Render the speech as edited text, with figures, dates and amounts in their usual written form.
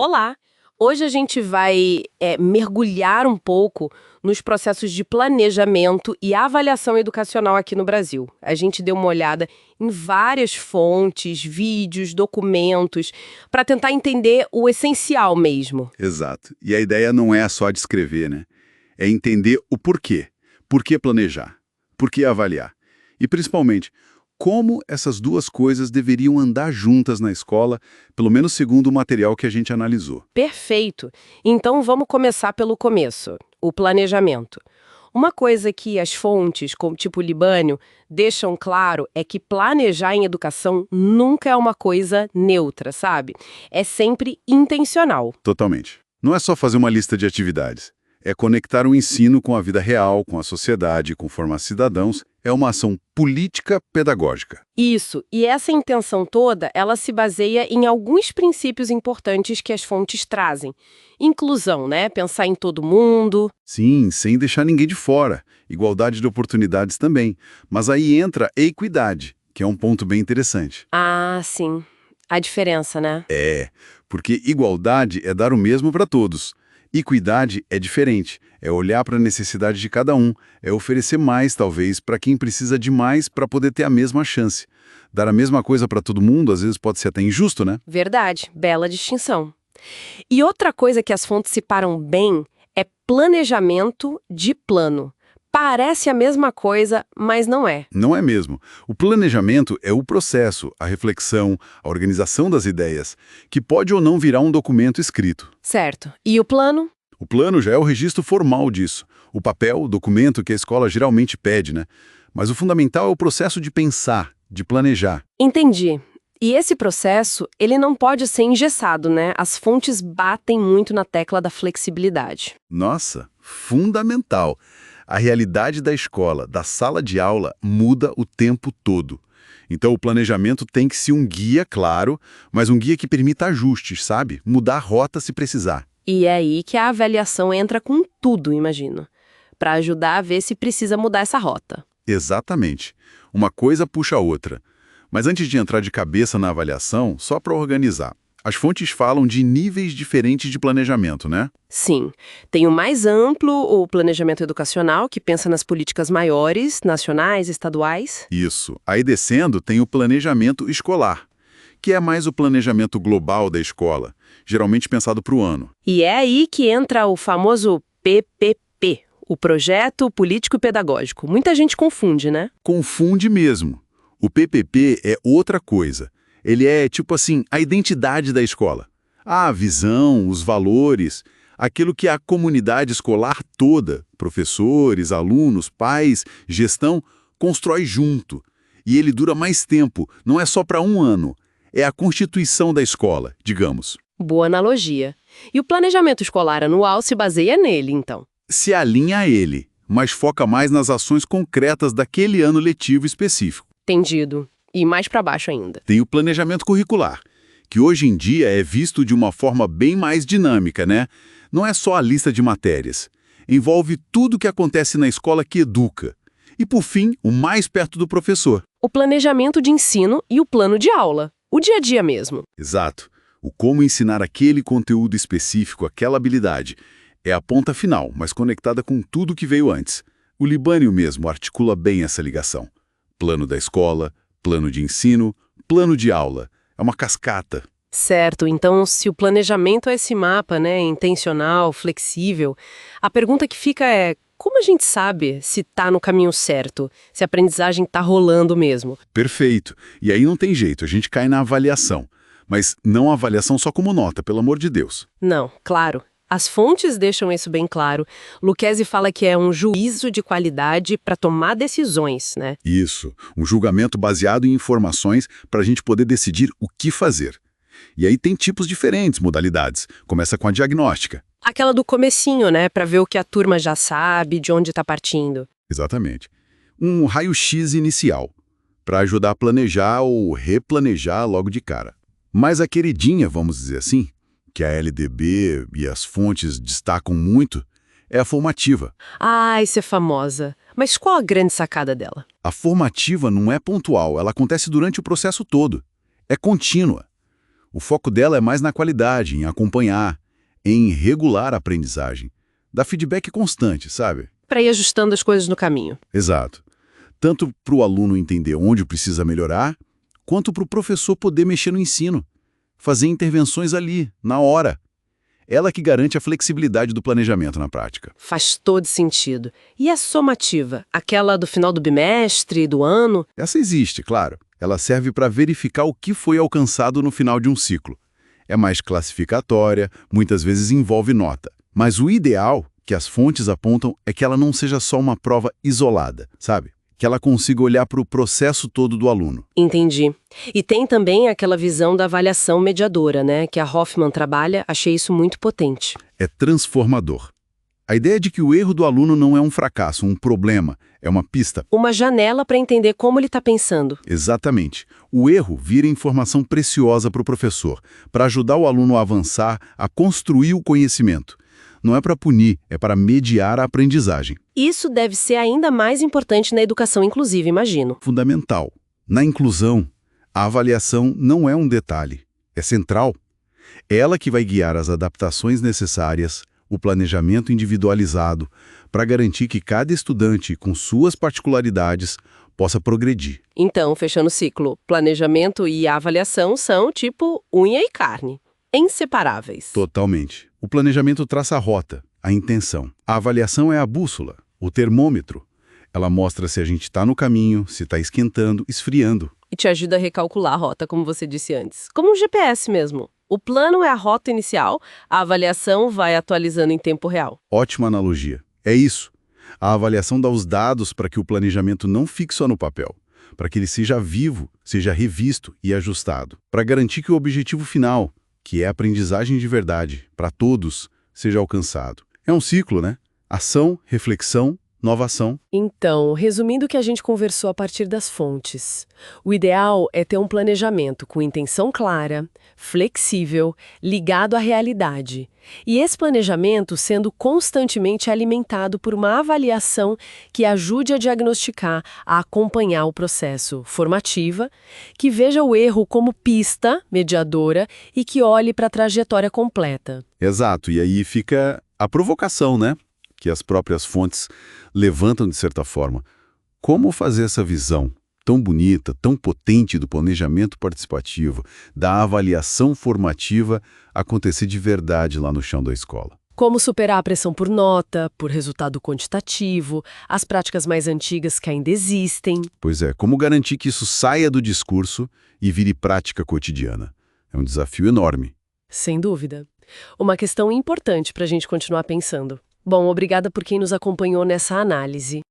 Olá! Hoje a gente vai mergulhar um pouco nos processos de planejamento e avaliação educacional aqui no Brasil. A gente deu uma olhada em várias fontes, vídeos, documentos, para tentar entender o essencial mesmo. Exato. E a ideia não é só descrever, né? É entender o porquê. Por que planejar? Por que avaliar? E, principalmente, como essas duas coisas deveriam andar juntas na escola, pelo menos segundo o material que a gente analisou. Perfeito! Então vamos começar pelo começo, o planejamento. Uma coisa que as fontes, como tipo Libânio, deixam claro é que planejar em educação nunca é uma coisa neutra, sabe? É sempre intencional. Totalmente. Não é só fazer uma lista de atividades. É conectar o ensino com a vida real, com a sociedade, com formar cidadãos. É uma ação política pedagógica. Isso, e essa intenção toda, ela se baseia em alguns princípios importantes que as fontes trazem. Inclusão, né? Pensar em todo mundo. Sim, sem deixar ninguém de fora. Igualdade de oportunidades também. Mas aí entra a equidade, que é um ponto bem interessante. Ah, sim. A diferença, né? Porque igualdade é dar o mesmo para todos. Equidade é diferente, é olhar para a necessidade de cada um, é oferecer mais, talvez, para quem precisa de mais para poder ter a mesma chance. Dar a mesma coisa para todo mundo, às vezes pode ser até injusto, né? Verdade, bela distinção. E outra coisa que as fontes separam bem é planejamento de plano. Parece a mesma coisa, mas não é. Não é mesmo. O planejamento é o processo, a reflexão, a organização das ideias, que pode ou não virar um documento escrito. Certo. E o plano? O plano já é o registro formal disso. O papel, o documento que a escola geralmente pede, né? Mas o fundamental é o processo de pensar, de planejar. Entendi. E esse processo, ele não pode ser engessado, né? As fontes batem muito na tecla da flexibilidade. Nossa, fundamental. A realidade da escola, da sala de aula, muda o tempo todo. Então o planejamento tem que ser um guia, claro, mas um guia que permita ajustes, sabe? Mudar a rota se precisar. E é aí que a avaliação entra com tudo, imagino, para ajudar a ver se precisa mudar essa rota. Exatamente. Uma coisa puxa a outra. Mas antes de entrar de cabeça na avaliação, só para organizar. As fontes falam de níveis diferentes de planejamento, né? Sim. Tem o mais amplo, o planejamento educacional, que pensa nas políticas maiores, nacionais, estaduais. Isso. Aí descendo tem o planejamento escolar, que é mais o planejamento global da escola, geralmente pensado para o ano. E é aí que entra o famoso PPP, o Projeto Político e Pedagógico. Muita gente confunde, né? Confunde mesmo. O PPP é outra coisa. Ele é, tipo assim, a identidade da escola. A visão, os valores, aquilo que a comunidade escolar toda, professores, alunos, pais, gestão, constrói junto. E ele dura mais tempo, não é só para um ano. É a constituição da escola, digamos. Boa analogia. E o planejamento escolar anual se baseia nele, então. Se alinha a ele, mas foca mais nas ações concretas daquele ano letivo específico. Entendido. E mais para baixo ainda. Tem o planejamento curricular, que hoje em dia é visto de uma forma bem mais dinâmica, né? Não é só a lista de matérias. Envolve tudo o que acontece na escola que educa. E, por fim, o mais perto do professor. O planejamento de ensino e o plano de aula. O dia a dia mesmo. Exato. O como ensinar aquele conteúdo específico, aquela habilidade. É a ponta final, mas conectada com tudo que veio antes. O Libânio mesmo articula bem essa ligação. Plano da escola, plano de ensino, plano de aula. É uma cascata. Certo, então se o planejamento é esse mapa, né, intencional, flexível, a pergunta que fica é, como a gente sabe se está no caminho certo, se a aprendizagem está rolando mesmo? Perfeito. E aí não tem jeito, a gente cai na avaliação. Mas não a avaliação só como nota, pelo amor de Deus. Não, claro. As fontes deixam isso bem claro. Lucchesi fala que é um juízo de qualidade para tomar decisões, né? Isso, um julgamento baseado em informações para a gente poder decidir o que fazer. E aí tem tipos diferentes, modalidades. Começa com a diagnóstica. Aquela do comecinho, né? Para ver o que a turma já sabe, de onde está partindo. Exatamente. Um raio-x inicial, para ajudar a planejar ou replanejar logo de cara. Mas a queridinha, vamos dizer assim, que a LDB e as fontes destacam muito, é a formativa. Ah, essa é famosa. Mas qual a grande sacada dela? A formativa não é pontual, ela acontece durante o processo todo. É contínua. O foco dela é mais na qualidade, em acompanhar, em regular a aprendizagem. Dar feedback constante, sabe? Para ir ajustando as coisas no caminho. Exato. Tanto para o aluno entender onde precisa melhorar, quanto para o professor poder mexer no ensino, fazer intervenções ali, na hora. Ela que garante a flexibilidade do planejamento na prática. Faz todo sentido. E a somativa? Aquela do final do bimestre, do ano? Essa existe, claro. Ela serve para verificar o que foi alcançado no final de um ciclo. É mais classificatória, muitas vezes envolve nota. Mas o ideal, que as fontes apontam, é que ela não seja só uma prova isolada, sabe? Que ela consiga olhar para o processo todo do aluno. Entendi. E tem também aquela visão da avaliação mediadora, né? Que a Hoffman trabalha, achei isso muito potente. É transformador. A ideia de que o erro do aluno não é um fracasso, um problema, é uma pista. Uma janela para entender como ele está pensando. Exatamente. O erro vira informação preciosa para o professor, para ajudar o aluno a avançar, a construir o conhecimento. Não é para punir, é para mediar a aprendizagem. Isso deve ser ainda mais importante na educação inclusiva, imagino. Fundamental. Na inclusão, a avaliação não é um detalhe, é central. É ela que vai guiar as adaptações necessárias, o planejamento individualizado, para garantir que cada estudante, com suas particularidades, possa progredir. Então, fechando o ciclo, planejamento e avaliação são tipo unha e carne, inseparáveis. Totalmente. O planejamento traça a rota, a intenção. A avaliação é a bússola, o termômetro. Ela mostra se a gente está no caminho, se está esquentando, esfriando. E te ajuda a recalcular a rota, como você disse antes. Como um GPS mesmo. O plano é a rota inicial, a avaliação vai atualizando em tempo real. Ótima analogia. É isso. A avaliação dá os dados para que o planejamento não fique só no papel, para que ele seja vivo, seja revisto e ajustado, para garantir que o objetivo final, que é a aprendizagem de verdade, para todos, seja alcançado. É um ciclo, né? Ação, reflexão, nova ação. Então, resumindo o que a gente conversou a partir das fontes, o ideal é ter um planejamento com intenção clara, flexível, ligado à realidade. E esse planejamento sendo constantemente alimentado por uma avaliação que ajude a diagnosticar, a acompanhar o processo formativa, que veja o erro como pista mediadora e que olhe para a trajetória completa. Exato, e aí fica a provocação, né? Que as próprias fontes levantam de certa forma. Como fazer essa visão tão bonita, tão potente do planejamento participativo, da avaliação formativa, acontecer de verdade lá no chão da escola? Como superar a pressão por nota, por resultado quantitativo, as práticas mais antigas que ainda existem. Pois é, como garantir que isso saia do discurso e vire prática cotidiana? É um desafio enorme. Sem dúvida. Uma questão importante para a gente continuar pensando. Bom, obrigada por quem nos acompanhou nessa análise.